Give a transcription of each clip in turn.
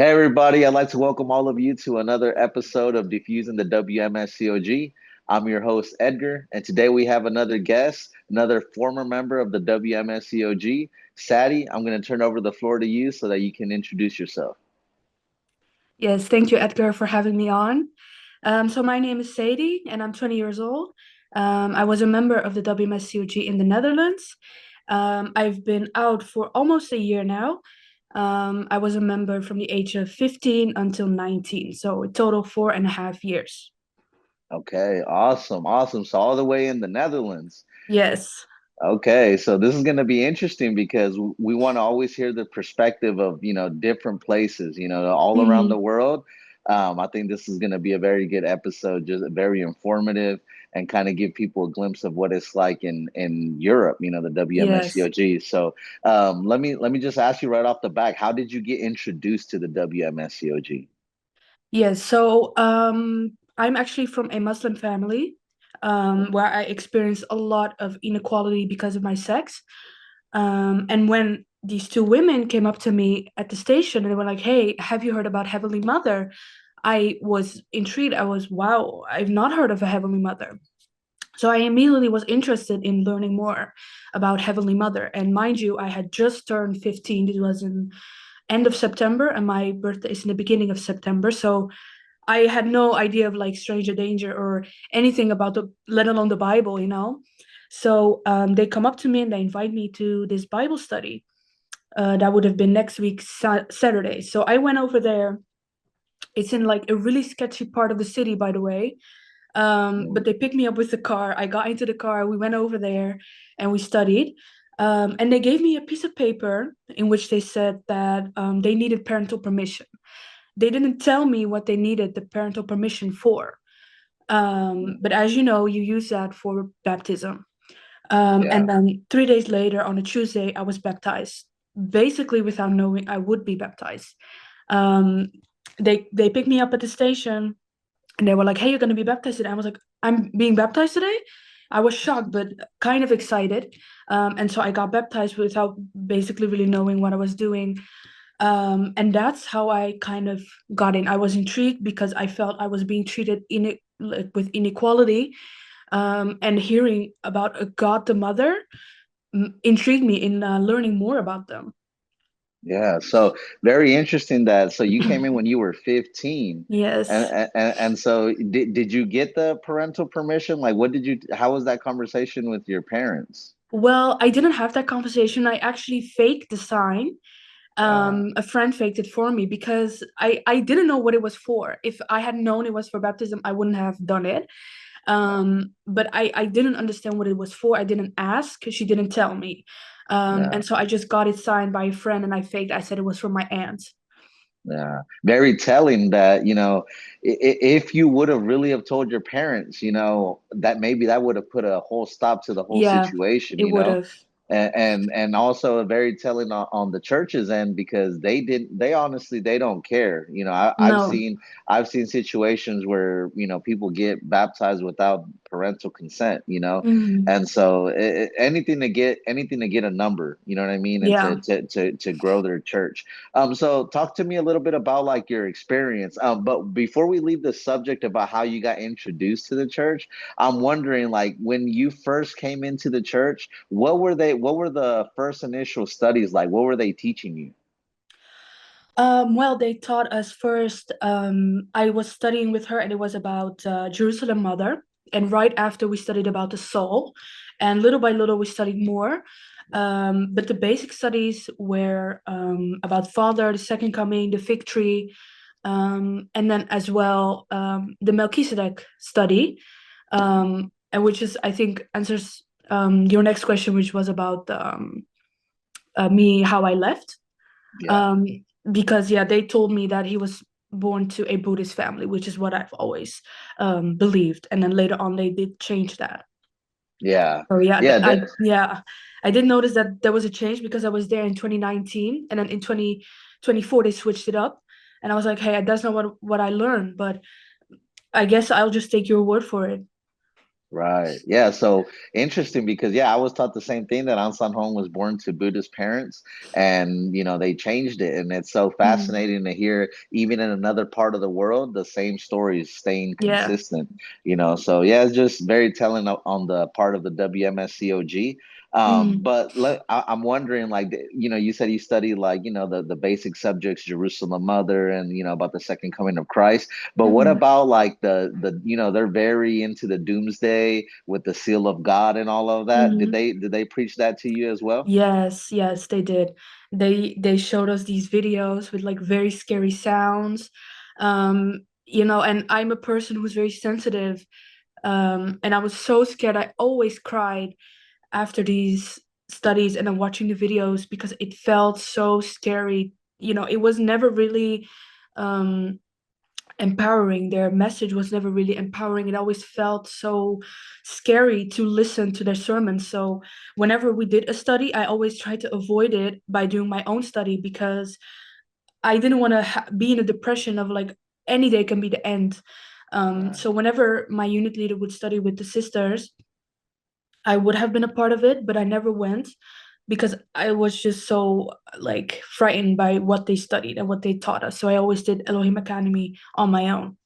Hey everybody, I'd like to welcome all of you to another episode of Diffusing the WMSCOG. I'm your host Edgar, and today we have another guest, another former member of the WMSCOG. Sadie, I'm going to turn over the floor to you so that you can introduce yourself. Yes, thank you, Edgar, for having me on. So my name is Sadie, and I'm 20 years old. I was a member of the WMSCOG in the Netherlands. I've been out for almost a year now. I was a member from the age of 15 until 19, so a total 4.5 years. Okay, awesome, awesome. So all the way in the Netherlands. Yes. Okay, so this is going to be interesting because we want to always hear the perspective of, different places, all around the Hmm. world. I think this is going to be a very good episode, just very informative and kind of give people a glimpse of what it's like in Europe, the Yes. WMSCOG. So let me just ask you right off the back, how did you get introduced to the WMSCOG? Yes. So I'm actually from a Muslim family where I experienced a lot of inequality because of my sex. And when these two women came up to me at the station and they were like, "Hey, have you heard about Heavenly Mother?" I was intrigued. I was, wow, I've not heard of a Heavenly Mother. So I immediately was interested in learning more about Heavenly Mother. And mind you, I had just turned 15. It was in end of September, and my birthday is in the beginning of September. So I had no idea of like stranger danger or anything about the, let alone the Bible. So they come up to me and they invite me to this Bible study. That would have been next week, Saturday. So I went over there. It's in like a really sketchy part of the city, by the way. But they picked me up with the car. I got into the car. We went over there and we studied. And they gave me a piece of paper in which they said that they needed parental permission. They didn't tell me what they needed the parental permission for. But as you know, you use that for baptism. And Yeah. then 3 days later, on a Tuesday, I was baptized, basically without knowing I would be baptized. Um, they picked me up at the station and they were like, "Hey, you're gonna be baptized today." I was like, "I'm being baptized today." I was shocked, but kind of excited. And so I got baptized without basically really knowing what I was doing. And that's how I kind of got in. I was intrigued because I felt I was being treated like, with inequality. And hearing about a God the Mother intrigued me in learning more about them. Yeah, so very interesting that so you came in when you were 15 Yes. and so did you get the parental permission? Like what did you how was that conversation with your parents? Well, I didn't have that conversation. I actually faked the sign. Uh A friend faked it for me because I didn't know what it was for. If I had known it was for baptism, I wouldn't have done it. But I didn't understand what it was for. I didn't ask. She didn't tell me. yeah. And so I just got it signed by a friend and I faked. I said it was from my aunt. Yeah, very telling that, if you would have really have told your parents, that maybe that would have put a whole stop to the whole Yeah, situation, it would have. and also a very telling on the church's end because they honestly they don't care. No. I've seen situations where, people get baptized without parental consent, Mhm. and so anything to get a number, you know what I mean, and to Yeah. to grow their church. So talk to me a little bit about like your experience. But before we leave the subject about how you got introduced to the church, I'm wondering like when you first came into the church, what were the first initial studies like? What were they teaching you? Well, they taught us first. I was studying with her, and it was about Jerusalem Mother. And right after, we studied about the soul, and little by little, we studied more. But the basic studies were about Father, the Second Coming, the Fig Tree, and then as well the Melchizedek study, and which is, I think, answers your next question, which was about me, how I left. Yeah. um, because yeah, they told me that he was born to a Buddhist family, which is what I've always believed. And then later on, they did change that. Yeah. So yeah, Yeah. I did notice that there was a change because I was there in 2019, and then in 2024 they switched it up, and I was like, hey, that's not what I learned, but I guess I'll just take your word for it. Right. Yeah. So interesting because yeah, I was taught the same thing that An San Hong was born to Buddhist parents, and they changed it, and it's so Mm, fascinating to hear even in another part of the world the same stories staying yeah. consistent. So yeah, it's just very telling on the part of the WMSCOG. Mm, I'm wondering, like, you said you studied like the basic subjects, Jerusalem Mother, and about the second coming of Christ. But what mm, about like they're very into the doomsday with the seal of God and all of that. Did mm. they preach that to you as well? Yes, yes, they did. They showed us these videos with like very scary sounds. And I'm a person who's very sensitive. And I was so scared. I always cried after these studies and then watching the videos because it felt so scary. It was never really um empowering. Their message was never really empowering. It always felt so scary to listen to their sermons. So whenever we did a study, I always tried to avoid it by doing my own study because I didn't want to be in a depression of like any day can be the end. Right. So whenever my unit leader would study with the sisters, I would have been a part of it, but I never went because I was just so like frightened by what they studied and what they taught us. So I always did Elohim Academy on my own.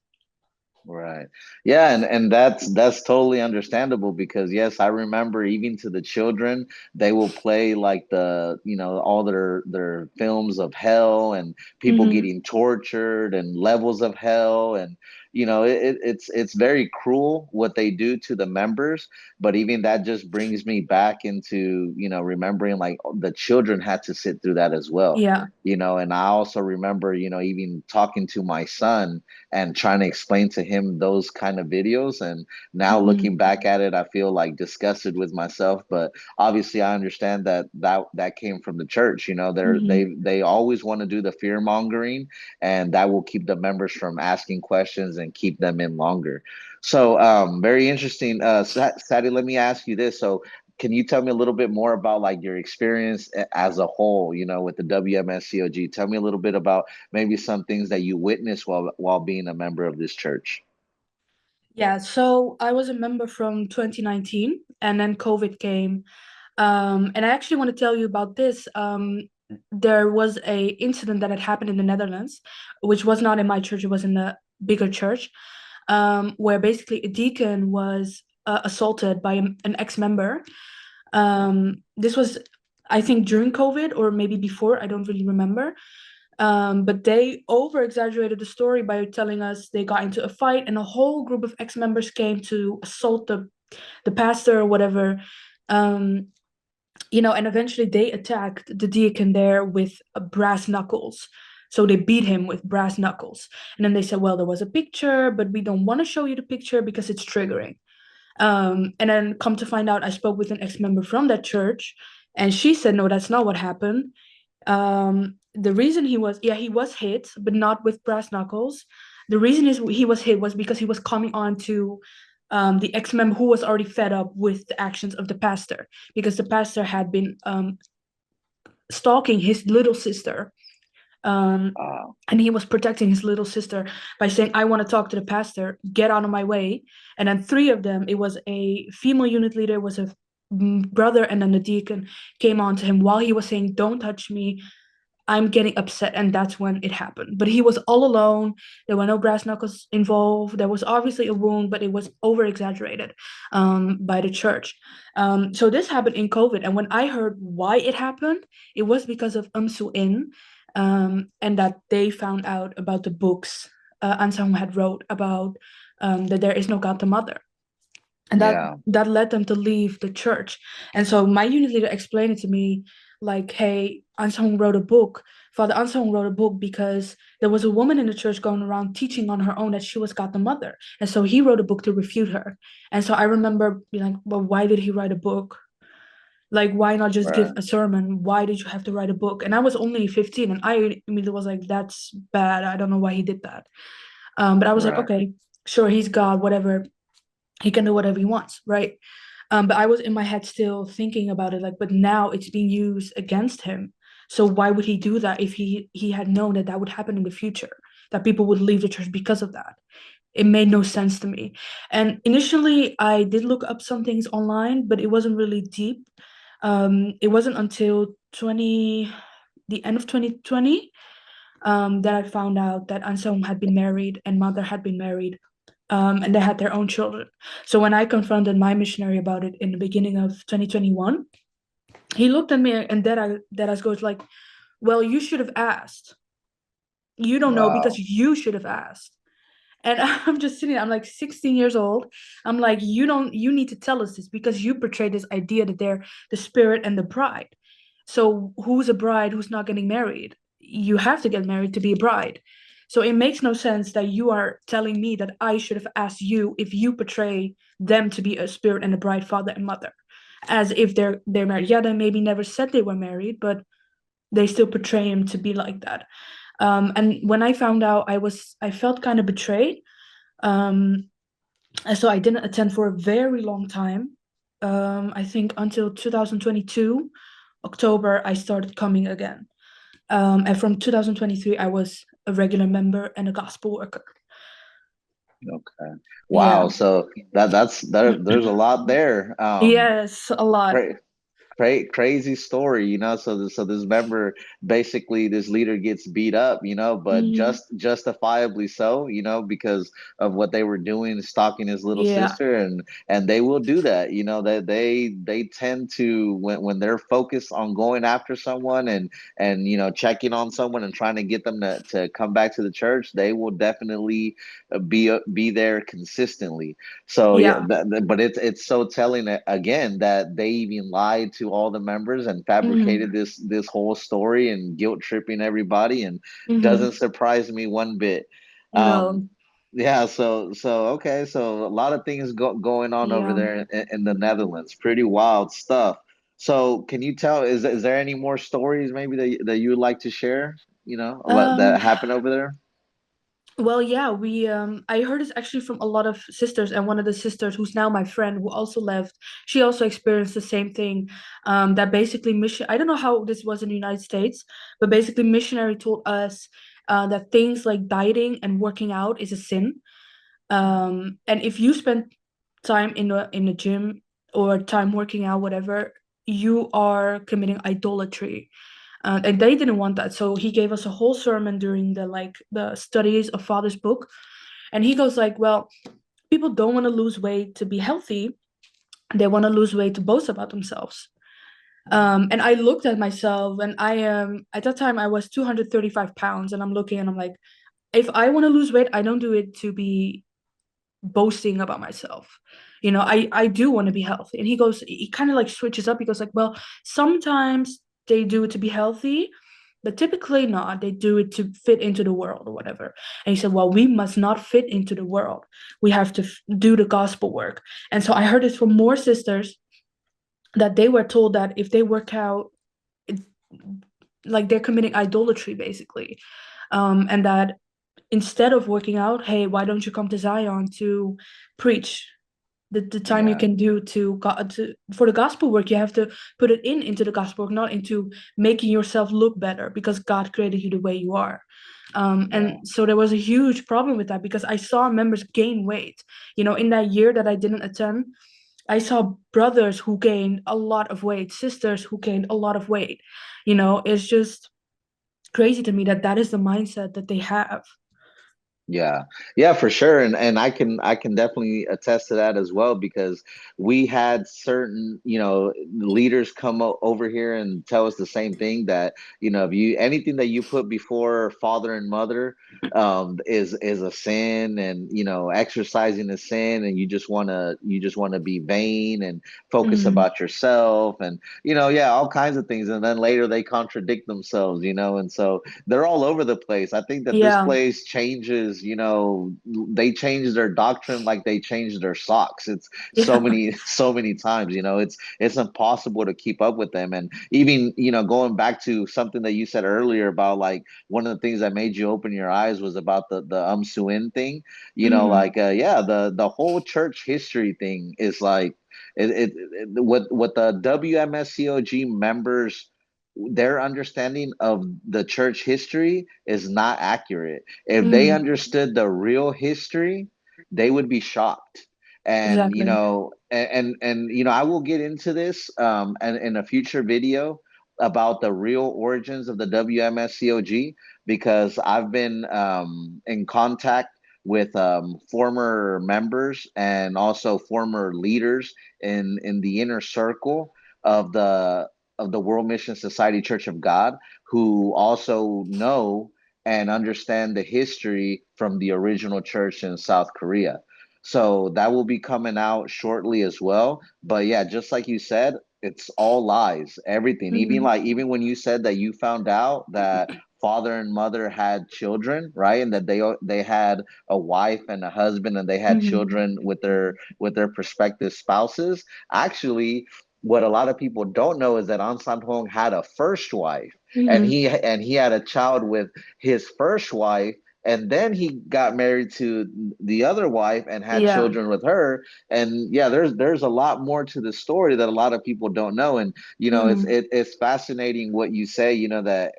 Right. Yeah, and that's totally understandable because yes, I remember even to the children, they will play like all their films of hell and people Mm-hmm. getting tortured and levels of hell, and it's very cruel what they do to the members, but even that just brings me back into, remembering like the children had to sit through that as well. Yeah. And I also remember, even talking to my son and trying to explain to him those kind of videos. And now Mm-hmm. looking back at it, I feel like disgusted with myself. But obviously, I understand that came from the church. Mm-hmm. They always want to do the fear mongering, and that will keep the members from asking questions and keep them in longer. So, very interesting. Sadie, let me ask you this. So, can you tell me a little bit more about like your experience as a whole, with the WMSCOG? Tell me a little bit about maybe some things that you witnessed while being a member of this church. Yeah, so I was a member from 2019 and then COVID came. And I actually want to tell you about this. There was a incident that had happened in the Netherlands, which was not in my church, it was in a bigger church, where basically a deacon was assaulted by an ex-member. This was, I think, during COVID or maybe before, I don't really remember. But they over exaggerated the story by telling us they got into a fight and a whole group of ex members came to assault the pastor or whatever. Um, and eventually they attacked the deacon there with brass knuckles. So they beat him with brass knuckles. And then they said, well, there was a picture, but we don't want to show you the picture because it's triggering. And then come to find out, I spoke with an ex member from that church, and she said, no, that's not what happened. The reason he was hit, but not with brass knuckles. The reason is he was hit was because he was coming on to the ex-member who was already fed up with the actions of the pastor, because the pastor had been stalking his little sister. Um, Uh, and he was protecting his little sister by saying, I want to talk to the pastor, get out of my way. And then three of them, it was a female unit leader, was a brother, and then the deacon came on to him while he was saying, don't touch me, I'm getting upset, and that's when it happened. But he was all alone. There were no brass knuckles involved. There was obviously a wound, but it was over exaggerated by the church. So this happened in COVID, and when I heard why it happened, it was because of Umsu In, and that they found out about the books Ansang had wrote about that there is no God the Mother, and that yeah. that led them to leave the church. And so my unit leader explained it to me like, hey, Ansong wrote a book. Father Ansong wrote a book because there was a woman in the church going around teaching on her own that she was God the Mother, and so he wrote a book to refute her. And so I remember being like, well, why did he write a book? Like, why not just give Right. a sermon? Why did you have to write a book? And I was only 15, and I immediately was like, that's bad, I don't know why he did that. But I was like, Right. okay, sure, he's God, whatever, he can do whatever he wants, right? But I was in my head still thinking about it, like, but now it's being used against him. So why would he do that if he had known that that would happen in the future, that people would leave the church because of that? it made no sense to me. And initially, I did look up some things online, but it wasn't really deep. It wasn't until 20, the end of 2020, that I found out that Anselm had been married and Mother had been married, and they had their own children. So when I confronted my missionary about it in the beginning of 2021, he looked at me and that I goes like, "Well, you should have asked. You don't know because Wow. you should have asked." And I'm just sitting there, I'm like 16 years old. I'm like, you need to tell us this because you portray this idea that they're the spirit and the bride. So who's a bride who's not getting married? You have to get married to be a bride. So it makes no sense that you are telling me that I should have asked you if you portray them to be a spirit and a bride, father and mother, as if they're married. Yeah, they maybe never said they were married, but they still portray him to be like that. And when I found out, I felt kind of betrayed. Um, and so I didn't attend for a very long time. I think until 2022 October, I started coming again. And from 2023, I was a regular member and a gospel worker. Okay. Yeah. Wow. So there's a lot there. Yes, a lot. Great. Crazy story, so this member, basically this leader gets beat up, but Mhm. justifiably so, because of what they were doing, stalking his little Yeah. sister, and they will do that, that they tend to, when they're focused on going after someone, and checking on someone and trying to get them to come back to the church, they will definitely be there consistently. So yeah, Yeah. but it's so telling, again, that they even lied to all the members and Hmm. fabricated this whole story and guilt tripping everybody, and Hmm. doesn't surprise me one bit. Um, No. yeah, so okay, so a lot of things going on over Yeah. there in the Netherlands. Pretty wild stuff. So can you tell, is there any more stories maybe that you would like to share, about Um, that happened over there? Well, yeah, we I heard this actually from a lot of sisters, and one of the sisters who's now my friend who also left, she also experienced the same thing. That basically mission I don't know how this was in the United States, but basically missionary told us that things like dieting and working out is a sin. And if you spend time in a gym or time working out, whatever, you are committing idolatry, and they didn't want that. So he gave us a whole sermon during the studies of Father's book, and he goes like, "Well, people don't want to lose weight to be healthy; they want to lose weight to boast about themselves." And I looked at myself, and I am at that time I was 235 pounds, and I'm looking and I'm like, if I want to lose weight, I don't do it to be boasting about myself. I do want to be healthy. And he kind of like switches up. He goes like, well, sometimes they do it to be healthy, but typically not. They do it to fit into the world or whatever. And he said, well, we must not fit into the world. We have to do the gospel work. And so I heard this from more sisters that they were told that if they work out, it, like they're committing idolatry basically. And that instead of working out, hey, why don't you come to Zion to preach? The time you Yeah, can do for the gospel work, you have to put it into the gospel work, not into making yourself look better, because God created you the way you are. yeah, And so there was a huge problem with that because I saw members gain weight. In that year that I didn't attend, I saw brothers who gained a lot of weight, sisters who gained a lot of weight. It's just crazy to me that that is the mindset that they have. yeah, yeah, for sure, and I can definitely attest to that as well, because we had certain, leaders come over here and tell us the same thing, that if you, anything that you put before father and mother, is a sin, and exercising a sin, and you just want to be vain and focus Mm, about yourself, and yeah, all kinds of things, and then later they contradict themselves, and so they're all over the place. I think that this yeah, place changes, they change their doctrine like they change their socks. It's so yeah. many, so many times, it's impossible to keep up with them. And even, going back to something that you said earlier about, like, one of the things that made you open your eyes was about the Suin thing, Hmm. like, yeah, the whole church history thing is like, what the WMSCOG members, their understanding of the church history is not accurate. If they Mm, understood the real history, they would be shocked. And Exactly. I will get into this and in a future video about the real origins of the WMSCOG, because I've been in contact with former members and also former leaders in the inner circle of the World Mission Society Church of God, who also know and understand the history from the original church in South Korea. So that will be coming out shortly as well. But yeah, just like you said, it's all lies, everything. Hmm. Even when you said that you found out that father and mother had children, right? And that they had a wife and a husband, and they had Hmm. children with their prospective spouses. Actually, what a lot of people don't know is that An San Hong had a first wife, and Hmm. he had a child with his first wife, and then he got married to the other wife and had Yeah. children with her. And yeah, there's a lot more to the story that a lot of people don't know. And Hmm. it's fascinating what you say, that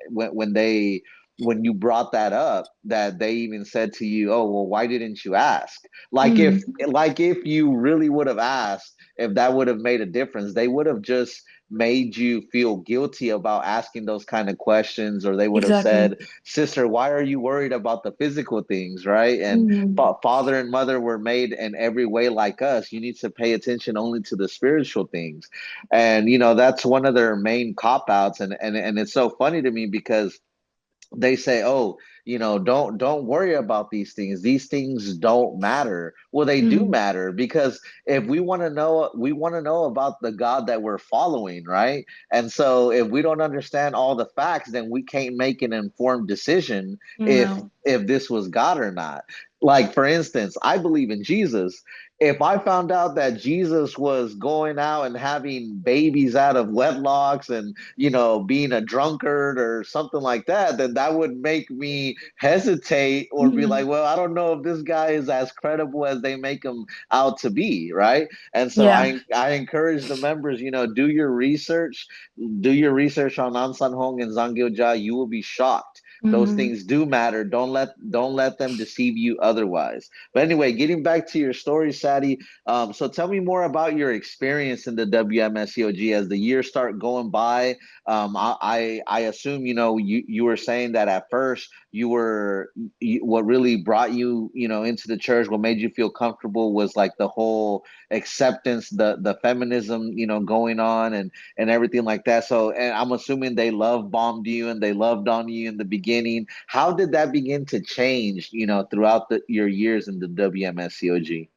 when you brought that up, that they even said to you, oh, well, why didn't you ask? Hmm. Like if you really would have asked, if that would have made a difference, they would have just made you feel guilty about asking those kind of questions, or they would have Exactly. said, sister, why are you worried about the physical things, right? And Hmm. father and mother were made in every way like us. You need to pay attention only to the spiritual things. And that's one of their main cop outs. And it's so funny to me because they say, oh, don't worry about these things, these things don't matter. Well, they do Hmm. matter, because if we want to know about the God that we're following, right? And so if we don't understand all the facts, then we can't make an informed decision No. if this was God or not. Like, for instance, I believe in Jesus. If I found out that Jesus was going out and having babies out of wedlocks, and being a drunkard or something like that, then that would make me hesitate or be like, Hmm. well, I don't know if this guy is as credible as they make him out to be, right? And so Yeah. I encourage the members, do your research on Ansan Hong and Zangyoja. You will be shocked. Those Hmm. things do matter. Don't let them deceive you otherwise. But anyway, getting back to your story, Sadie. So tell me more about your experience in the WMSCOG as the years start going by. I assume you were saying that at first what really brought you into the church, what made you feel comfortable, was like the whole acceptance, the feminism going on, and everything like that. So, and I'm assuming they love bombed you and they loved on you in the beginning. How did that begin to change throughout your years in the WMSCOG?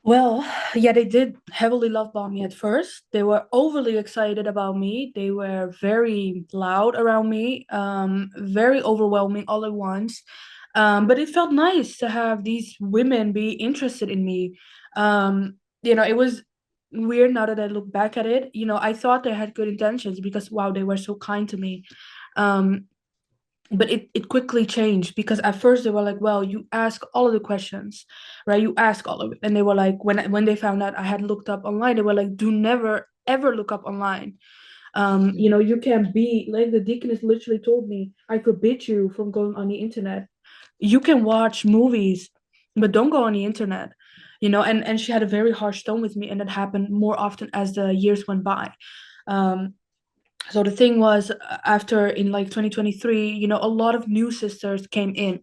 Well, yeah, they did heavily love bomb me at first. They were overly excited about me. They were very loud around me, very overwhelming all at once. But it felt nice to have these women be interested in me. It was weird now that I look back at it. I thought they had good intentions because wow, they were so kind to me. Um, but it quickly changed because at first they were like, well, you ask all of the questions, right? You ask all of it. And they were like, when they found out I had looked up online, they were like, do never ever look up online. You can be like, the deaconess literally told me, I forbid you from going on the internet. You can watch movies, but don't go on the internet. And she had a very harsh tone with me, and that happened more often as the years went by. Um so the thing was, after in like 2023, a lot of new sisters came in,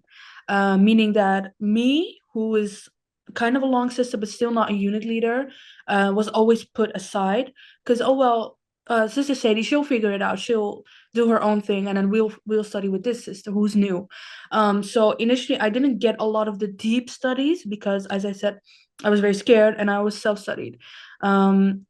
meaning that me, who is kind of a long sister but still not a unit leader, was always put aside because, oh well, sister Sadie, she'll figure it out, she'll do her own thing, and then we'll study with this sister who's new. So initially I didn't get a lot of the deep studies because, as I said, I was very scared and I was self-studied. Um,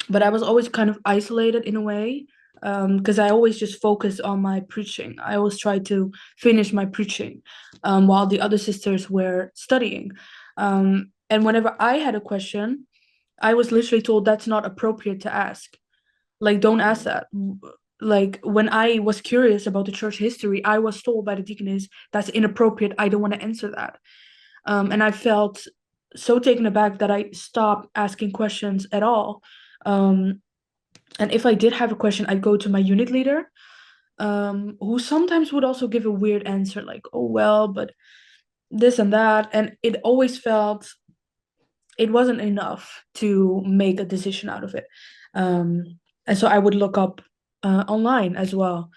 but I was always kind of isolated in a way, because I always just focused on my preaching. I always tried to finish my preaching, while the other sisters were studying. And whenever I had a question, I was literally told that's not appropriate to ask. Like, don't ask that. Like, when I was curious about the church history, I was told by the deaconess that's inappropriate. I don't want to answer that. And I felt so taken aback that I stopped asking questions at all. Um, and if I did have a question, I'd go to my unit leader, who sometimes would also give a weird answer, like, "Oh well, but this and that, and it always felt it wasn't enough to make a decision out of it. And so I would look up online as well.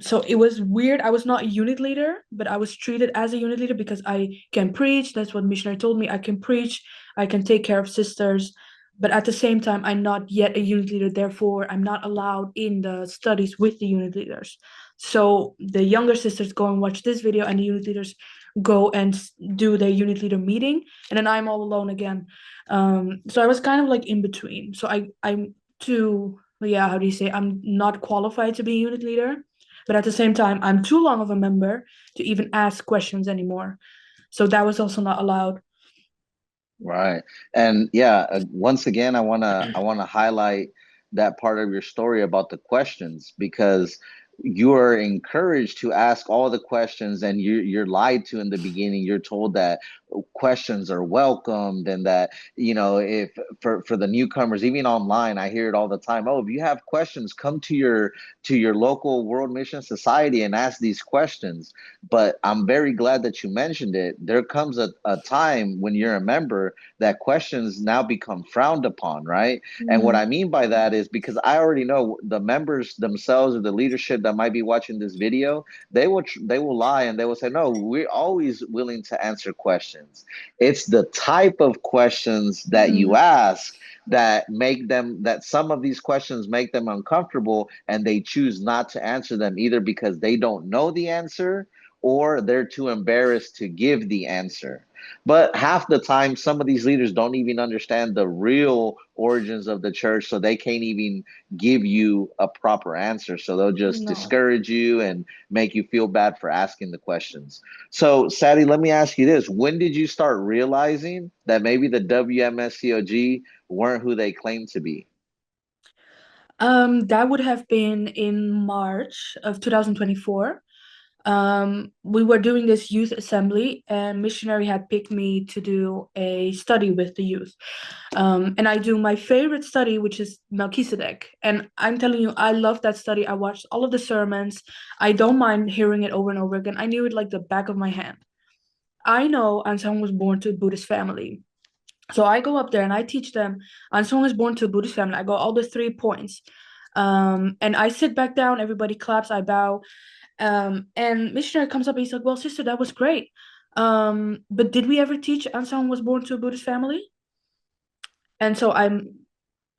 So it was weird. I was not a unit leader, but I was treated as a unit leader because I can preach. That's what missionary told me. I can preach. I can take care of sisters. But at the same time, I'm not yet a unit leader. Therefore, I'm not allowed in the studies with the unit leaders. So the younger sisters go and watch this video, and the unit leaders go and do their unit leader meeting, and then I'm all alone again. So I was kind of like in between. So I'm too, yeah, how do you say? I'm not qualified to be a unit leader, but at the same time, I'm too long of a member to even ask questions anymore. So that was also not allowed. Right. And yeah, once again, I want to highlight that part of your story about the questions, because you are encouraged to ask all the questions, and you're lied to in the beginning. You're told that questions are welcomed, and that, if for the newcomers, even online, I hear it all the time. Oh, if you have questions, come to your local World Mission Society and ask these questions. But I'm very glad that you mentioned it. There comes a time when you're a member that questions now become frowned upon, right? And what Mm, I mean by that is, because I already know the members themselves, or the leadership that might be watching this video, they will lie, and they will say, no, we're always willing to answer questions. It's the type of questions that you mm, ask that some of these questions make them uncomfortable, and they choose not to answer them, either because they don't know the answer, or they're too embarrassed to give the answer. But half the time, some of these leaders don't even understand the real origins of the church, so they can't even give you a proper answer. So they'll just no. discourage you and make you feel bad for asking the questions. So, Sadie, let me ask you this. When did you start realizing that maybe the WMSCOG weren't who they claimed to be? That would have been in March of 2024. We were doing this youth assembly, and missionary had picked me to do a study with the youth. And I do my favorite study, which is Melchizedek. And I'm telling you, I love that study. I watched all of the sermons. I don't mind hearing it over and over again. I knew it like the back of my hand. I know Anselm was born to a Buddhist family. So I go up there and I teach them Anselm was born to a Buddhist family. I go all the 3 points. And I sit back down, everybody claps, I bow. And missionary comes up and he's like, well, sister, that was great. But did we ever teach Anselm was born to a Buddhist family? And so I'm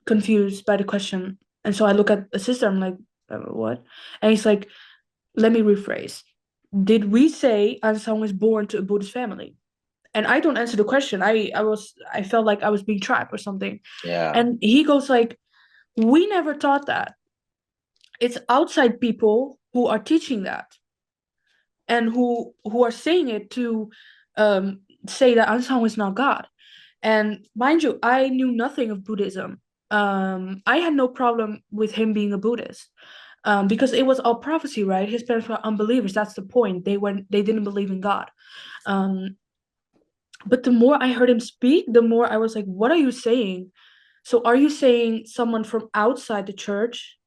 confused by the question. And so I look at the sister, I'm like, what? And he's like, let me rephrase. Did we say Anselm was born to a Buddhist family? And I don't answer the question. I felt like I was being trapped or something. Yeah. And he goes like, we never taught that. It's outside people who are teaching that, and who are saying it to say that Anselm is not God. And mind you, I knew nothing of Buddhism. I had no problem with him being a Buddhist, because it was all prophecy, right? His parents were unbelievers. That's the point. They didn't believe in God. Um, but the more I heard him speak, the more I was like, "What are you saying?" So are you saying someone from outside the church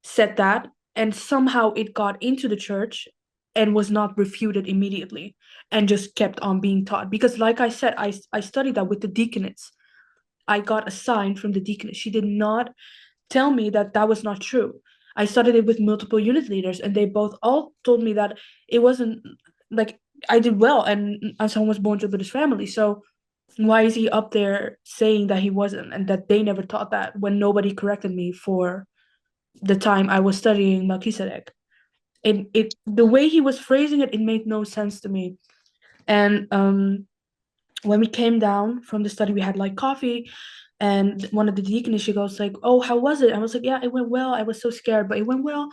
said that, and somehow it got into the church and was not refuted immediately and just kept on being taught? Because like I said, I studied that with the deaconess. I got a sign from the deaconess. She did not tell me that that was not true. I studied it with multiple unit leaders, and they both all told me that it wasn't like I did well, and someone was born to a Buddhist family. So why is he up there saying that he wasn't, and that they never taught that when nobody corrected me for the time I was studying Melchizedek? It the way he was phrasing it, it made no sense to me. And when we came down from the study, we had like coffee, and one of the deaconess, she goes like, "Oh, how was it?" I was like, "Yeah, it went well. I was so scared, but it went well."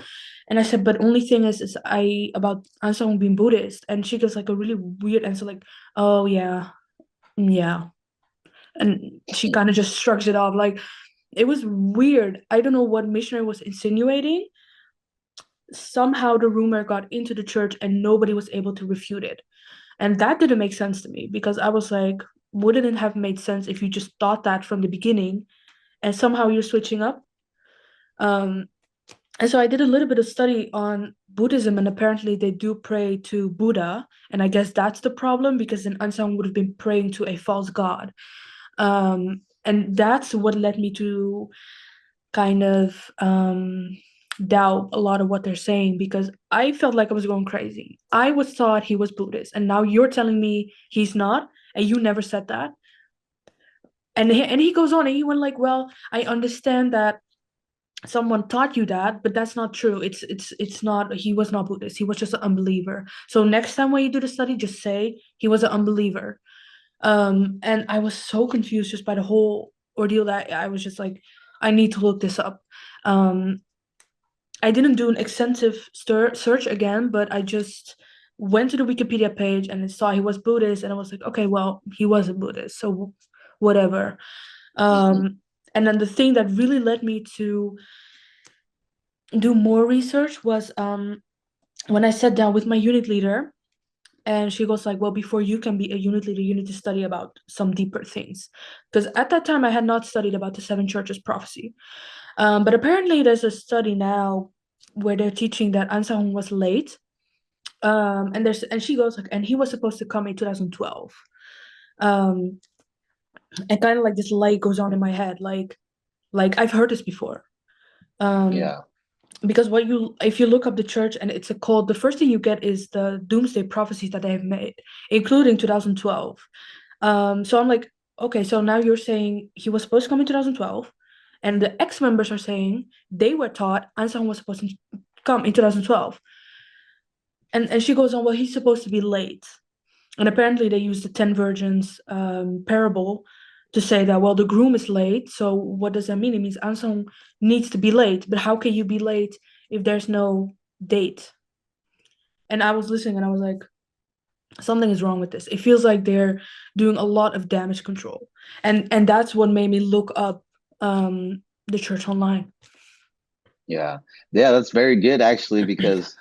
And I said, "But only thing is I about Anselm being Buddhist." And she goes like a really weird answer, like, "Oh yeah, yeah," and she kind of just shrugs it off. Like it was weird. I don't know what missionary was insinuating. Somehow the rumor got into the church, and nobody was able to refute it. And that didn't make sense to me, because I was like, wouldn't it have made sense if you just thought that from the beginning, and somehow you're switching up? Um, And so I did a little bit of study on Buddhism, and apparently they do pray to Buddha. And I guess that's the problem because then Ansang would have been praying to a false god. And that's what led me to kind of doubt a lot of what they're saying because I felt like I was going crazy. I was taught he was Buddhist, and now you're telling me he's not, and you never said that. And he goes on and he went like, well, I understand that someone taught you that, but that's not true. It's not, he was not Buddhist, he was just an unbeliever. So next time when you do the study, just say he was an unbeliever. And I was so confused just by the whole ordeal that I was just like, I need to look this up. um I didn't do an extensive search again, but I just went to the Wikipedia page and I saw he was Buddhist, and I was like, okay, well, he was a Buddhist, so whatever. Hmm. And then the thing that really led me to do more research was when I sat down with my unit leader, and she goes like, well, before you can be a unit leader, you need to study about some deeper things, because at that time I had not studied about the seven churches prophecy. But apparently there's a study now where they're teaching that Ansahung was late. And she goes like, and he was supposed to come in 2012. um and kind of like this light goes on in my head, like I've heard this before. um Yeah. because what you if you look up the church and it's a called, the first thing you get is the doomsday prophecies that they have made, including 2012. So I'm like, okay, so now you're saying he was supposed to come in 2012, and the ex-members are saying they were taught Ansang was supposed to come in 2012. And she goes on, well, he's supposed to be late. And apparently they use the 10 virgins parable to say that, well, the groom is late. So what does that mean? It means Ansong needs to be late. But how can you be late if there's no date? And I was listening and I was like, something is wrong with this. It feels like they're doing a lot of damage control. And that's what made me look up the church online. Yeah. Yeah, that's very good actually, because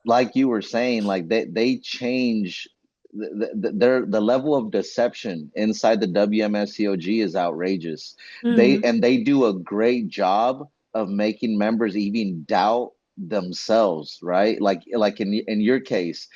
like you were saying, like they change the level of deception inside the WMSCOG is outrageous. Mm-hmm. They do a great job of making members even doubt themselves, right? Like in your case,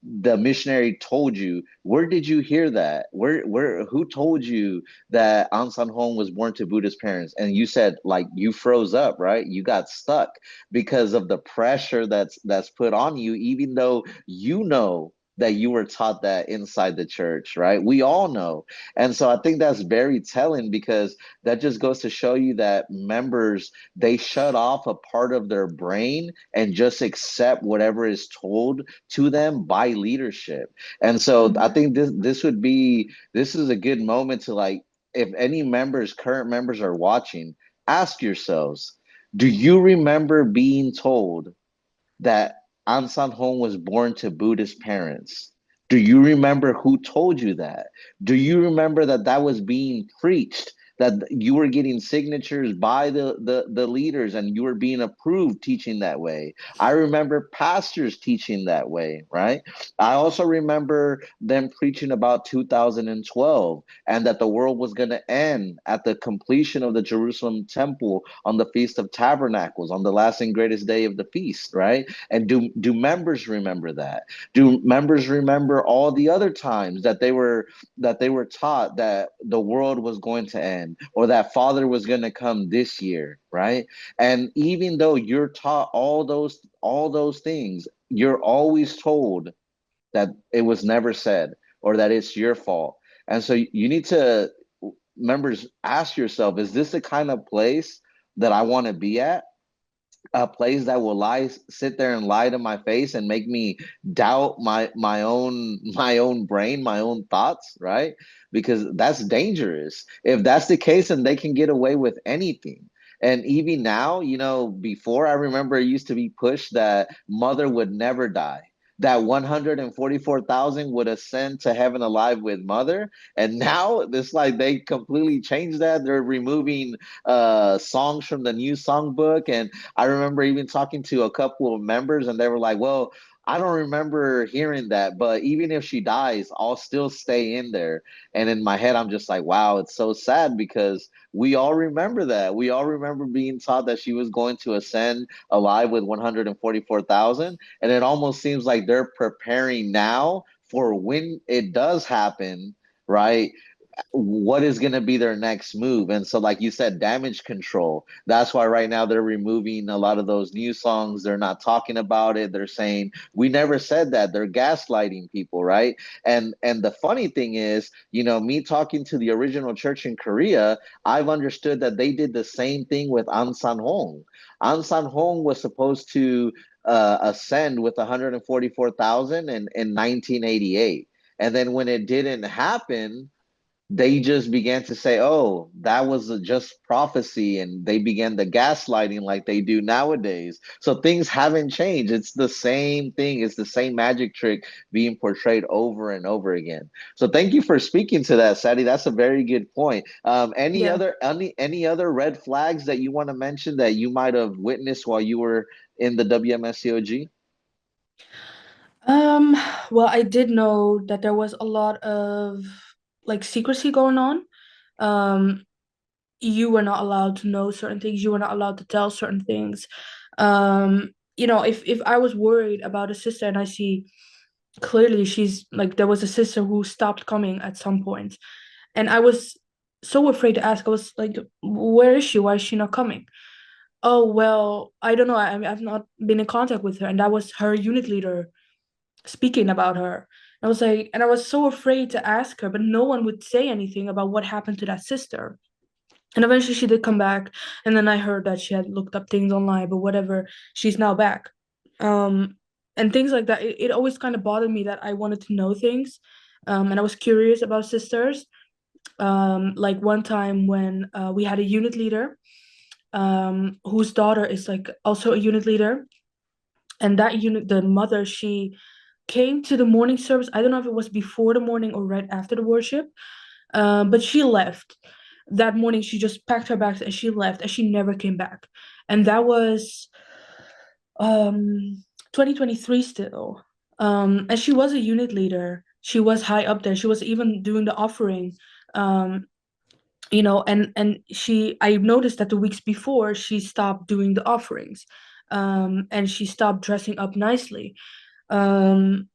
the missionary told you. Where did you hear that? Where who told you that An San Hong was born to Buddhist parents? And you said, like, you froze up, right? You got stuck because of the pressure that's put on you, even though you know that you were taught that inside the church, right? We all know. And so I think that's very telling, because that just goes to show you that members, they shut off a part of their brain and just accept whatever is told to them by leadership. And so I Mm-hmm. think this is a good moment to, like, if any members, current members are watching, ask yourselves, do you remember being told that An San Hong was born to Buddhist parents? Do you remember who told you that? Do you remember that that was being preached? That you were getting signatures by the leaders and you were being approved teaching that way. I remember pastors teaching that way, right? I also remember them preaching about 2012 and that the world was going to end at the completion of the Jerusalem temple on the Feast of Tabernacles, on the last and greatest day of the feast, right? And do members remember that? Do members remember all the other times that they were taught that the world was going to end, or that Father was going to come this year, right? And even though you're taught all those things, you're always told that it was never said, or that it's your fault. And so you need to, members, ask yourself, is this the kind of place that I want to be at? A place that will sit there and lie to my face and make me doubt my own brain, my own thoughts, right? Because that's dangerous. If that's the case, then they can get away with anything. And even now, before, I remember it used to be pushed that mother would never die, that 144,000 would ascend to heaven alive with mother. And now it's like they completely changed that. They're removing songs from the new songbook. And I remember even talking to a couple of members, and they were like, "Well, I don't remember hearing that, but even if she dies, I'll still stay in there. And in my head, I'm just like, wow, it's so sad because we all remember that. We all remember being taught that she was going to ascend alive with 144,000. And it almost seems like they're preparing now for when it does happen, right? What is going to be their next move. And so, like you said, damage control. That's why right now they're removing a lot of those new songs. They're not talking about it. They're saying we never said that. They're gaslighting people, right? And the funny thing is, me talking to the original church in Korea, I've understood that they did the same thing with An San Hong. An San Hong was supposed to ascend with 144,000 in 1988. And then when it didn't happen, they just began to say, oh, that was just prophecy. And they began the gaslighting like they do nowadays. So things haven't changed. It's the same thing. It's the same magic trick being portrayed over and over again. So thank you for speaking to that, Sadie. That's a very good point. Yeah. Any other red flags that you want to mention that you might have witnessed while you were in the WMSCOG? Um, well, I did know that there was a lot of like secrecy going on. Um, you were not allowed to know certain things. You were not allowed to tell certain things. If I was worried about a sister and I see clearly she's like there was a sister who stopped coming at some point, and I was so afraid to ask. I was like, "Where is she? Why is she not coming?" Oh well, I don't know. I've not been in contact with her, and that was her unit leader speaking about her. I was like, and I was so afraid to ask her, but no one would say anything about what happened to that sister. And eventually she did come back, and then I heard that she had looked up things online, but whatever, she's now back. Um, and things like that. It always kind of bothered me that I wanted to know things, and I was curious about sisters. Like one time when we had a unit leader, whose daughter is like also a unit leader, and that unit, the mother, she came to the morning service. I don't know if it was before the morning or right after the worship, but she left that morning. She just packed her bags and she left, and she never came back. And that was 2023 still. And she was a unit leader. She was high up there. She was even doing the offering. Um, and she I noticed that the weeks before she stopped doing the offerings. And she stopped dressing up nicely. Um,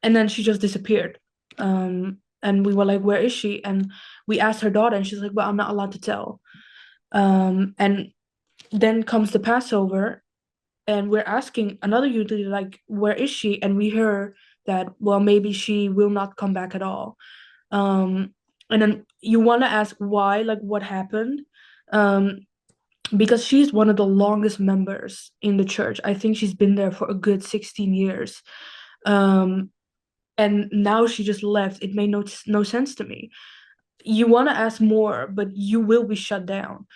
and then she just disappeared. And we were like, where is she? And we asked her daughter, and she's like, well, I'm not allowed to tell. And then comes the Passover, and we're asking another youth leader, like, where is she? And we hear that, well, maybe she will not come back at all. um and then you want to ask why, like what happened. um because she's one of the longest members in the church. I think she's been there for a good 16 years. um and now she just left. It made no sense to me. You want to ask more, but you will be shut down.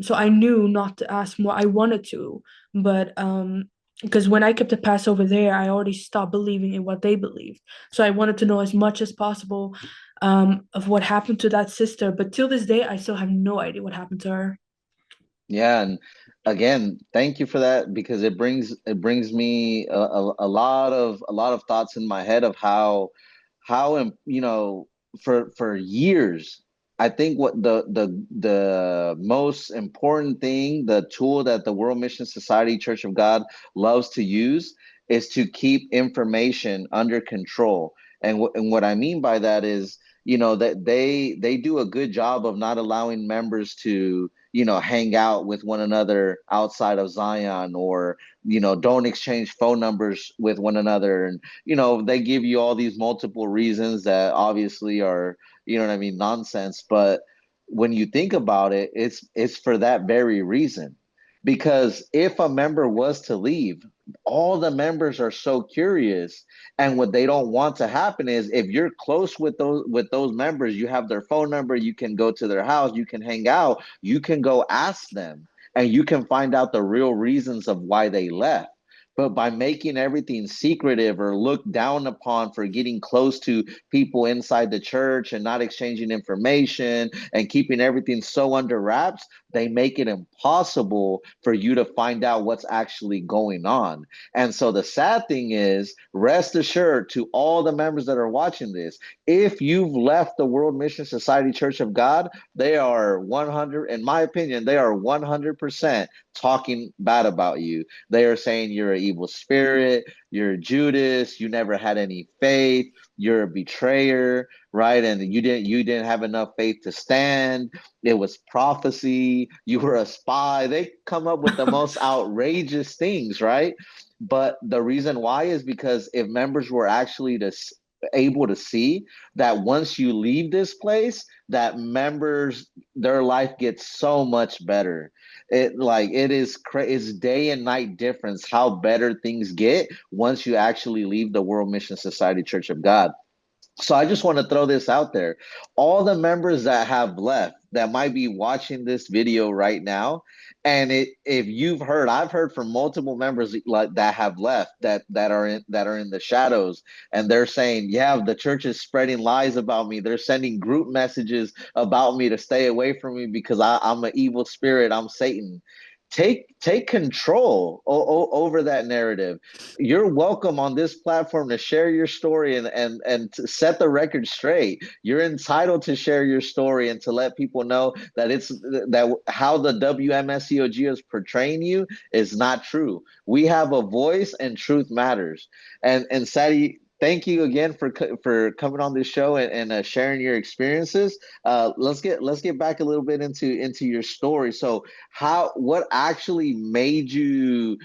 So I knew not to ask more. I wanted to, but because when I kept the Passover there, I already stopped believing in what they believed. So I wanted to know as much as possible of what happened to that sister. But till this day, I still have no idea what happened to her. Yeah, and again, thank you for that because it brings me a lot of thoughts in my head of how for years I think what the most important thing, the tool that the World Mission Society Church of God loves to use is to keep information under control. And what I mean by that is, that they do a good job of not allowing members to hang out with one another outside of Zion, or don't exchange phone numbers with one another. And they give you all these multiple reasons that obviously are, what I mean, nonsense. But when you think about it, it's for that very reason. Because if a member was to leave, all the members are so curious, and what they don't want to happen is, if you're close with those members, you have their phone number, you can go to their house, you can hang out, you can go ask them, and you can find out the real reasons of why they left. But by making everything secretive or looked down upon for getting close to people inside the church and not exchanging information and keeping everything so under wraps, they make it impossible for you to find out what's actually going on. And so the sad thing is, rest assured to all the members that are watching this, if you've left the World Mission Society Church of God, they are 100, in my opinion, they are 100% talking bad about you. They are saying you're an evil spirit, you're Judas, you never had any faith, you're a betrayer, right? And you didn't have enough faith to stand. It was prophecy, you were a spy. They come up with the most outrageous things, right? But the reason why is because if members were actually able to see that once you leave this place, that members, their life gets so much better. It's day and night difference how better things get once you actually leave the World Mission Society Church of God. So I just want to throw this out there. All the members that have left that might be watching this video right now, and if you've heard, I've heard from multiple members like that have left that are in the shadows, and they're saying, "Yeah, the church is spreading lies about me. They're sending group messages about me to stay away from me because I'm an evil spirit. I'm Satan." Take control over that narrative. You're welcome on this platform to share your story and to set the record straight. You're entitled to share your story and to let people know that it's that how the WMSCOG is portraying you is not true. We have a voice and truth matters. And Sadie, thank you again for coming on this show and sharing your experiences. Let's get back a little bit into your story. So what actually made you,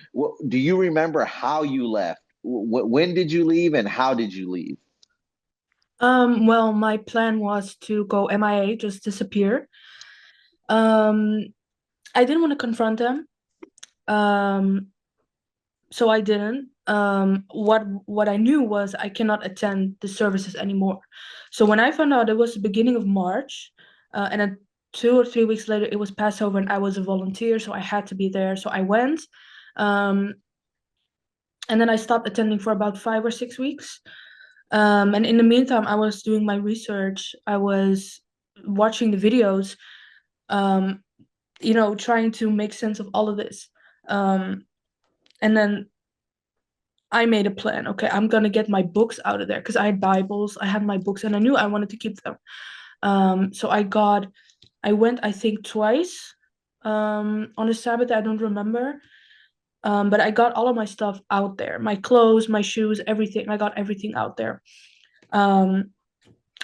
do you remember how you left? When did you leave and how did you leave? Well, my plan was to go MIA, just disappear. Um, I didn't want to confront them. Um, so I didn't. What I knew was I cannot attend the services anymore. So when I found out it was the beginning of March, and then 2 or 3 weeks later it was Passover and I was a volunteer, so I had to be there. So I went, um, and then I stopped attending for about 5 or 6 weeks. And in the meantime, I was doing my research. I was watching the videos, um, trying to make sense of all of this. And then I made a plan. Okay, I'm gonna get my books out of there because I had Bibles, I had my books, and I knew I wanted to keep them. So I went, I think, twice on a Sabbath. I don't remember. But I got all of my stuff out there, my clothes, my shoes, everything. I got everything out there. Um,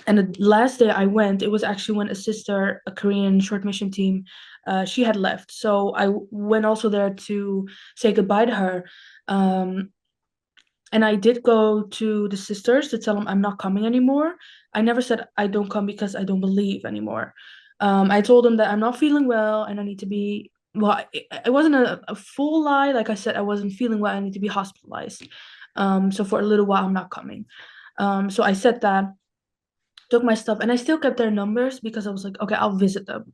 and the last day I went, it was actually when a sister, a Korean short mission team, she had left. So I went also there to say goodbye to her. Um, and I did go to the sisters to tell them I'm not coming anymore. I never said I don't come because I don't believe anymore. I told them that I'm not feeling well and I need to be, well, it wasn't a full lie. Like I said, I wasn't feeling well. I need to be hospitalized. So for a little while, I'm not coming. So I said that, took my stuff, and I still kept their numbers because I was like, okay, I'll visit them.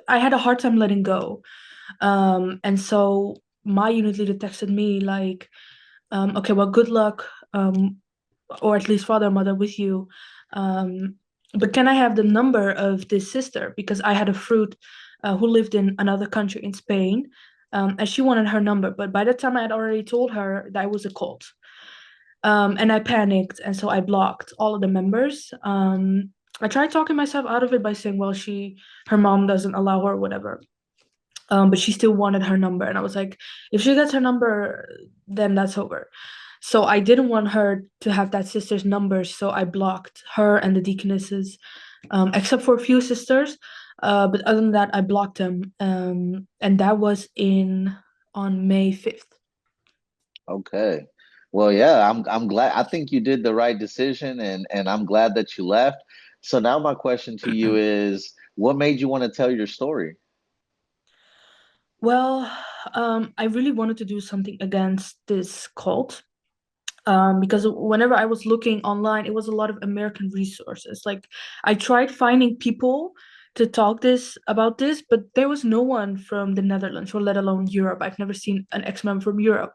I had a hard time letting go. And so my unit leader texted me like, okay, well, good luck, or at least father and mother with you. Um, but can I have the number of this sister? Because I had a fruit who lived in another country in Spain, and she wanted her number. But by that time, I had already told her that I was a cult. And I panicked, and so I blocked all of the members. I tried talking myself out of it by saying, well, her mom doesn't allow her, whatever. But she still wanted her number, and I was like, if she gets her number, then that's over. So I didn't want her to have that sister's number, so I blocked her and the deaconesses, except for a few sisters. But other than that, I blocked them, and that was in on May 5th. Okay. Well, yeah, I'm glad. I think you did the right decision and I'm glad that you left. So now my question to you is, what made you want to tell your story? Well, I really wanted to do something against this cult. Because whenever I was looking online, it was a lot of American resources. Like I tried finding people to talk this about this, but there was no one from the Netherlands or let alone Europe. I've never seen an ex-member from Europe.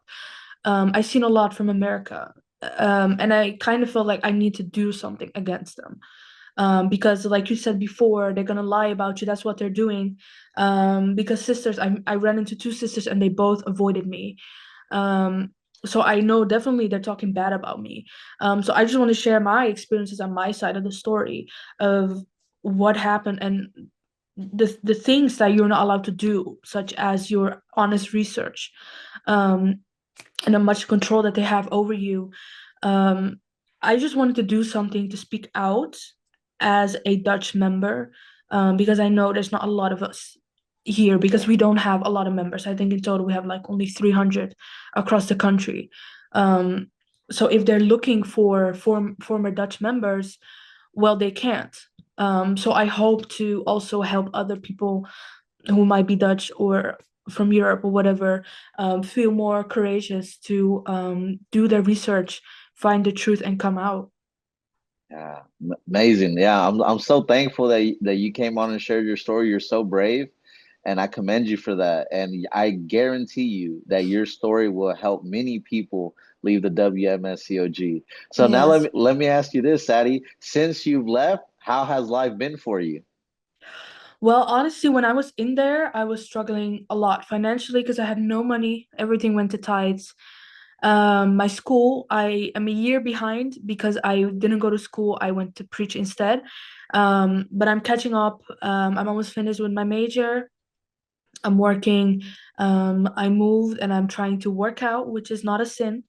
I seen a lot from America, and I kind of felt like I need to do something against them. Because like you said before, they're gonna lie about you. That's what they're doing. Because sisters, I ran into two sisters and they both avoided me. Um, so I know definitely they're talking bad about me. So I just want to share my experiences on my side of the story of what happened and the things that you're not allowed to do, such as your honest research, um, and how much control that they have over you. Um, I just wanted to do something to speak out as a Dutch member, because I know there's not a lot of us here because we don't have a lot of members. I think in total we have like only 300 across the country. Um, so if they're looking for former Dutch members, well, they can't. So I hope to also help other people who might be Dutch or from Europe or whatever, feel more courageous to do their research, find the truth, and come out. Yeah, amazing. Yeah, I'm so thankful that that you came on and shared your story. You're so brave, and I commend you for that. And I guarantee you that your story will help many people leave the WMSCOG. So now Yes. let me ask you this, Sadie. Since you've left, how has life been for you? Well, honestly, when I was in there, I was struggling a lot financially because I had no money. Everything went to tithes. My school, I am a year behind because I didn't go to school. I went to preach instead. But I'm catching up. I'm almost finished with my major. I'm working. I moved and I'm trying to work out, which is not a sin.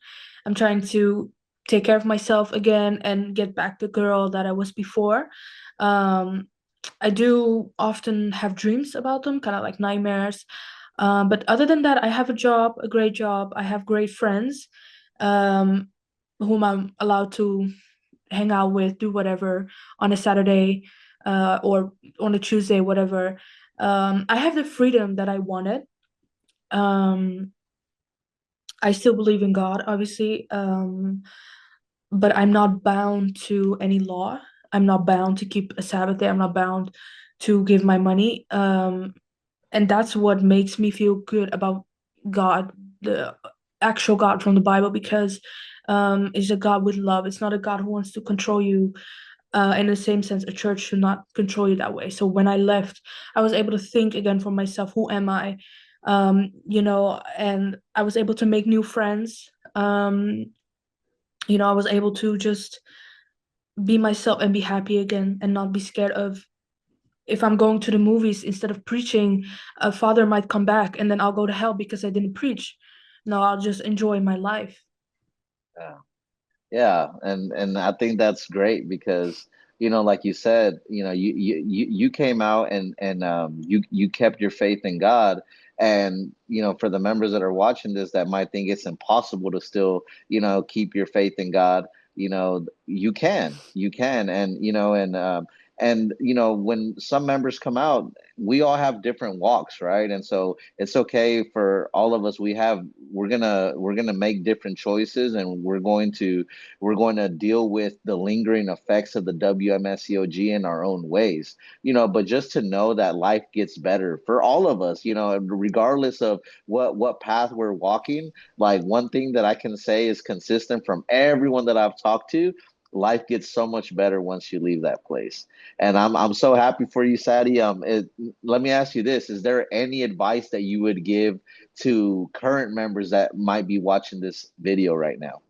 I'm trying to take care of myself again and get back the girl that I was before. Um, I do often have dreams about them, kind of like nightmares. But other than that, I have a job, a great job. I have great friends, um, whom I'm allowed to hang out with, do whatever on a Saturday, or on a Tuesday, whatever. I have the freedom that I wanted. Um, I still believe in God, obviously, but I'm not bound to any law. I'm not bound to keep a Sabbath day. I'm not bound to give my money. And that's what makes me feel good about God, the actual God from the Bible, because it's a God with love. It's not a God who wants to control you. In the same sense, a church should not control you that way. So when I left, I was able to think again for myself, who am I? And I was able to make new friends. I was able to just be myself and be happy again and not be scared of, if I'm going to the movies instead of preaching, a father might come back and then I'll go to hell because I didn't preach. No, I'll just enjoy my life. Yeah. Yeah, and I think that's great because like you said, you came out and you kept your faith in God, and for the members that are watching this that might think it's impossible to still keep your faith in God, you can, and when some members come out, we all have different walks, right? And so it's okay for all of us. We're gonna make different choices, and we're going to deal with the lingering effects of the WMSCOG in our own ways, but just to know that life gets better for all of us, regardless of what path we're walking. Like, one thing that I can say is consistent from everyone that I've talked to: life gets so much better once you leave that place. And I'm so happy for you, Sadie. Let me ask you this: is there any advice that you would give to current members that might be watching this video right now?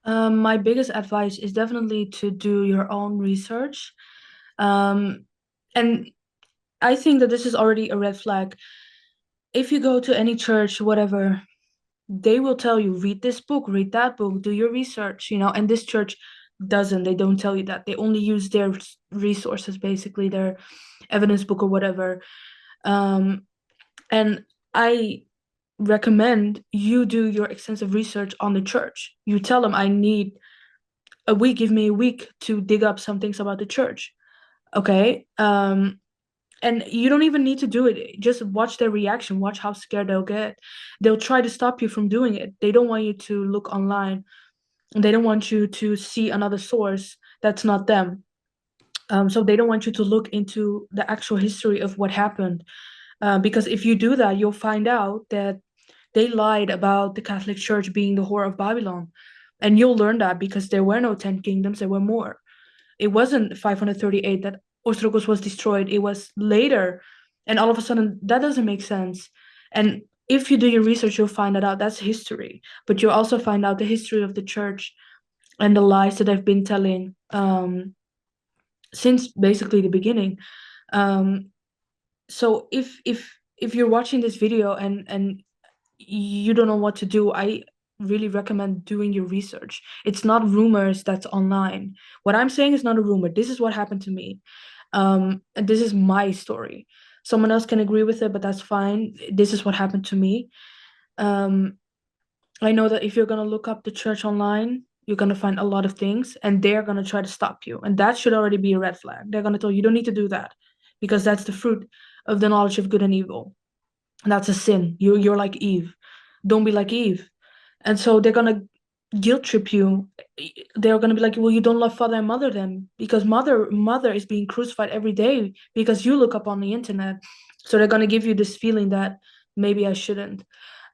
My biggest advice is definitely to do your own research. Um, and I think that this is already a red flag. If you go to any church, whatever, they will tell you, read this book, read that book, do your research, and this church doesn't. They don't tell you that. They only use their resources, basically, their evidence book or whatever. Um, and I recommend you do your extensive research on the church. You tell them, I need a week, give me a week to dig up some things about the church. Okay. And you don't even need to do it. Just watch their reaction, watch how scared they'll get. They'll try to stop you from doing it. They don't want you to look online. They don't want you to see another source that's not them. So they don't want you to look into the actual history of what happened. Because if you do that, you'll find out that They lied about the Catholic Church being the whore of Babylon. And you'll learn that because there were no 10 kingdoms, there were more. It wasn't 538 that Ostrogos was destroyed, it was later. And all of a sudden, that doesn't make sense. And if you do your research, you'll find that out. That's history. But you'll also find out the history of the church and the lies that I've been telling since basically the beginning. Um, so if you're watching this video and you don't know what to do, I really recommend doing your research. It's not rumors that's online. What I'm saying is not a rumor. This is what happened to me. And this is my story. Someone else can agree with it, but that's fine. This is what happened to me. Um, I know that if you're gonna look up the church online, you're gonna find a lot of things, and they're gonna try to stop you. And that should already be a red flag. They're gonna tell you don't need to do that because that's the fruit of the knowledge of good and evil. And that's a sin. You're like Eve. Don't be like Eve. And so they're gonna guilt trip you. They're gonna be like, well, you don't love father and mother then, because mother is being crucified every day because you look up on the internet. So they're gonna give you this feeling that maybe I shouldn't.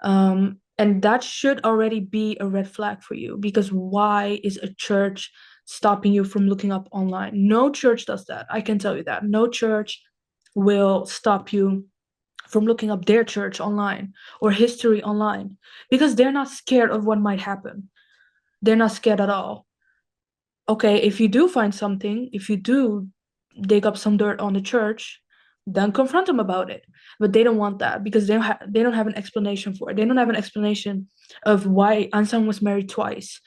And that should already be a red flag for you, because why is a church stopping you from looking up online? No church does that. I can tell you that. No church will stop you from looking up their church online or history online because they're not scared of what might happen. They're not scared at all. Okay, if you do find something, if you do dig up some dirt on the church, then confront them about it. But they don't want that because they don't have an explanation for it. They don't have an explanation of why Ansan was married twice,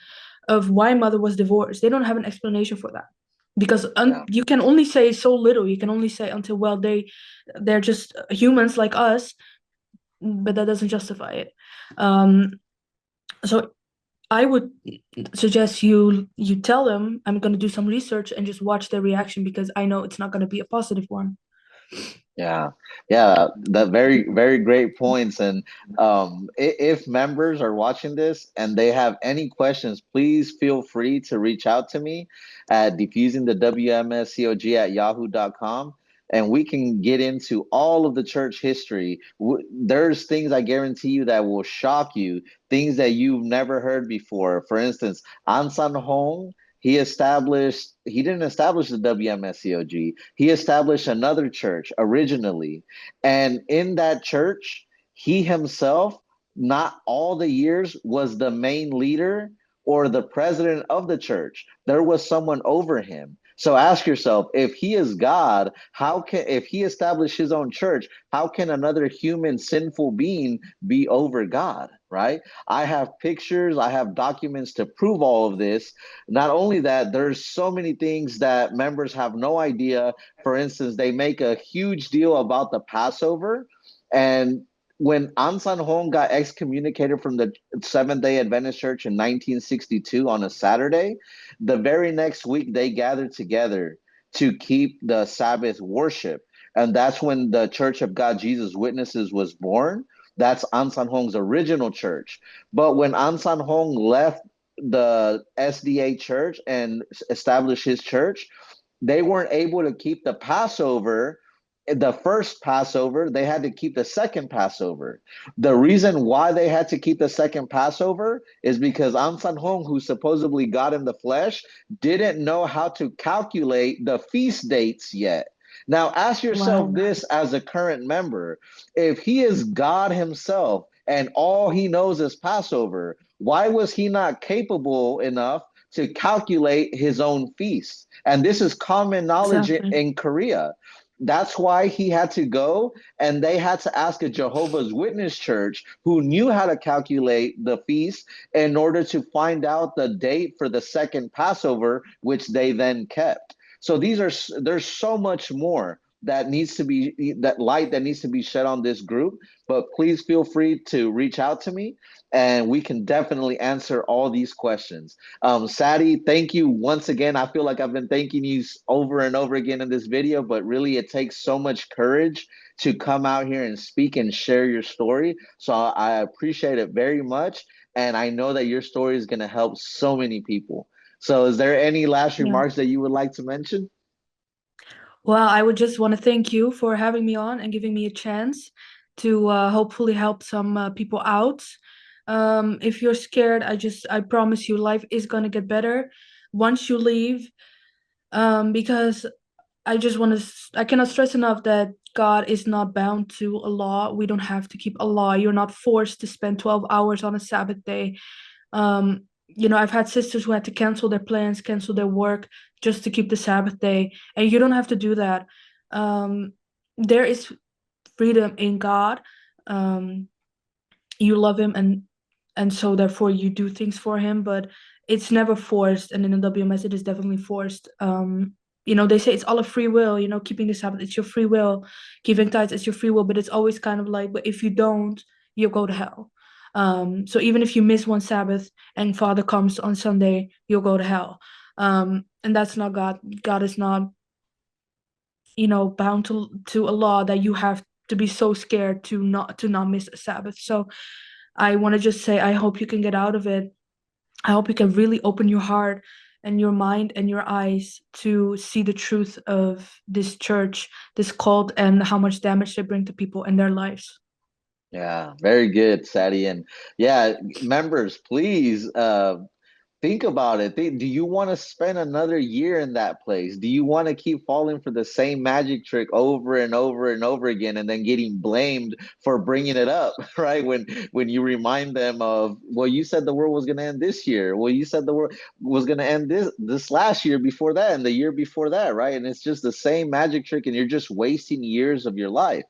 of why mother was divorced. They don't have an explanation for that because Yeah. you can only say so little. You can only say until, well, they're just humans like us, but that doesn't justify it. So I would suggest you tell them I'm going to do some research and just watch their reaction, because I know it's not going to be a positive one. Yeah, yeah, that very, very great points. And if members are watching this and they have any questions, please feel free to reach out to me at diffusingthewmscog at yahoo.com. And we can get into all of the church history. There's things I guarantee you that will shock you, things that you've never heard before. For instance, Ansan Hong, he didn't establish the WMSCOG. He established another church originally. And in that church, he himself, not all the years, was the main leader or the president of the church. There was someone over him. So ask yourself, if he is God, if he established his own church, how can another human sinful being be over God, right? I have pictures, I have documents to prove all of this. Not only that, there's so many things that members have no idea. For instance, they make a huge deal about the Passover. And when Ansan Hong got excommunicated from the Seventh-day Adventist Church in 1962 on a Saturday, the very next week they gathered together to keep the Sabbath worship. And that's when the Church of God Jesus Witnesses was born. That's Ansan Hong's original church. But when Ansan Hong left the SDA church and established his church, they weren't able to keep the Passover, the first Passover. They had to keep the second Passover. The reason why they had to keep the second Passover is because Ansan Hong, who supposedly got in the flesh, didn't know how to calculate the feast dates yet. Now, ask yourself Wow. this as a current member. If he is God himself and all he knows is Passover, why was he not capable enough to calculate his own feast? And this is common knowledge Exactly. in Korea. That's why he had to go, and they had to ask a Jehovah's Witness church who knew how to calculate the feast in order to find out the date for the second Passover, which they then kept. So there's so much more that needs to be, that light that needs to be shed on this group. But please feel free to reach out to me, and we can definitely answer all these questions. Sadie, thank you once again. I feel like I've been thanking you over and over again in this video, but really it takes so much courage to come out here and speak and share your story. So I appreciate it very much. And I know that your story is going to help so many people. So is there any last Yeah. remarks that you would like to mention? Well, I would just want to thank you for having me on and giving me a chance. to hopefully help some people out. If you're scared, I promise you, life is gonna get better once you leave. Because I cannot stress enough that God is not bound to a law. We don't have to keep a law. You're not forced to spend 12 hours on a Sabbath day. I've had sisters who had to cancel their plans, cancel their work just to keep the Sabbath day, and you don't have to do that. There is freedom in God. Um, you love him, and so therefore you do things for him, but it's never forced. And in the WMS it is definitely forced. They say it's all a free will. Keeping the Sabbath, it's your free will. Giving tithes, it's your free will, but it's always kind of like, but if you don't, you'll go to hell. So even if you miss one Sabbath and Father comes on Sunday, you'll go to hell. And that's not God. God is not, bound to a law that you have to be so scared to not miss a Sabbath. So I want to just say, I hope you can get out of it. I hope you can really open your heart and your mind and your eyes to see the truth of this church, this cult, and how much damage they bring to people in their lives. Yeah, very good, Sadie. And yeah, members, please think about it. Do you want to spend another year in that place? Do you want to keep falling for the same magic trick over and over and over again, and then getting blamed for bringing it up, right? When you remind them of, well, you said the world was going to end this year. Well, you said the world was going to end this last year before that, and the year before that, right? And it's just the same magic trick, and you're just wasting years of your life.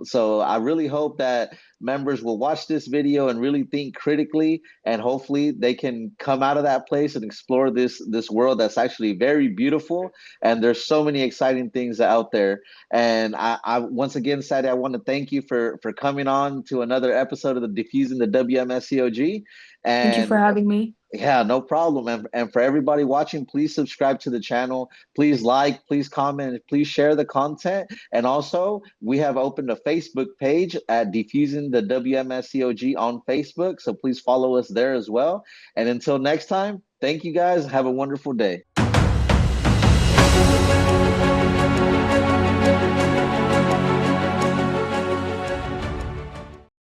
So I really hope that members will watch this video and really think critically, and hopefully they can come out of that place and explore this world that's actually very beautiful, and there's so many exciting things out there. And I once again, Sadie, I want to thank you for coming on to another episode of the Diffusing the WMSCOG. Thank you for And having me. yeah, no problem. And for everybody watching, please subscribe to the channel. Please like, please comment, and please share the content. And also, we have opened a Facebook page at Diffusing the WMSCOG on Facebook. So please follow us there as well. And until next time, thank you guys. Have a wonderful day.